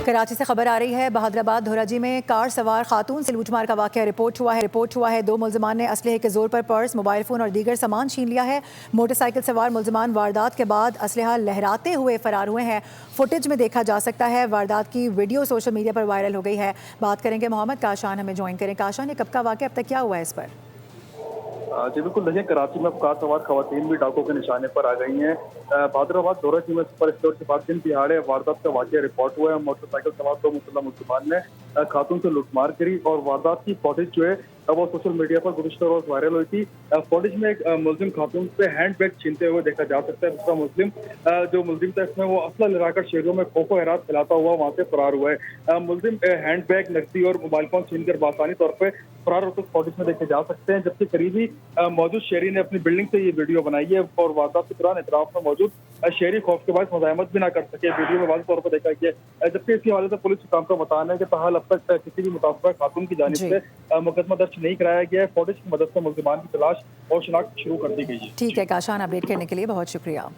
कराची से खबर आ रही है, बहादुराबाद धोराजी में कार सवार खातून से लूटमार का वाकया रिपोर्ट हुआ है। 2 मुल्जिमान ने असलहे के जोर पर पर्स, मोबाइल फ़ोन और दीगर सामान छीन लिया है। मोटरसाइकिल सवार मुल्जिमान वारदात के बाद असलहा लहराते हुए फरार हुए हैं। फुटेज में देखा जा सकता है। वारदात की वीडियो सोशल मीडिया पर वायरल हो गई है। बात करेंगे मोहम्मद काशान, हमें ज्वाइन करें। काशान, ये कब का वाकया, अब तक क्या हुआ है इस पर? जी बिल्कुल, देखिए कराची में कार सवार खवातीन भी डाकों के निशाने पर आ गई हैं। बहादुराबाद धोराजी में सुपर स्टोर के पास दिन तिहाड़े वारदात का वाकया रिपोर्ट हुआ है। मोटरसाइकिल सवार 2 मुसल्लम मुल्जिमान ने खातून से लूटमार करी और वारदात की फुटेज जो है वो सोशल मीडिया पर गुज़िश्ता रोज वायरल हुई थी। फुटेज में एक मुस्लिम खातून से हैंड बैग छीनते हुए देखा जा सकता है। दूसरा मुस्लिम जो मुल्जिम था, इसमें वो असला लगाकर शहरों में खौफो हैरात फैलाता हुआ वहां से फरार हुआ है। मुल्जिम हैंड बैग, नकदी और मोबाइल फोन छीनकर बासानी तौर पर फरार होते फुटेज में देखे जा सकते हैं। जबकि करीबी मौजूद शहरी ने अपनी बिल्डिंग से ये वीडियो बनाई है और वारदात के दौरान इतराफ में मौजूद शहरी खौफ के बाद मुजाहमत भी ना कर सके। वीडियो में वाज़ेह तौर पर देखा गया। जबकि इसके हवाले से पुलिस हुकाम का बताना है कि ताहाल अब तक किसी भी मुतासरा खातून की जानिब से मुकदमा दर्ज नहीं कराया गया है। फुटेज की मदद से मुल्जिमान की तलाश और शिनाख्त शुरू कर दी गई है। ठीक है काशान, अपडेट करने के लिए बहुत शुक्रिया।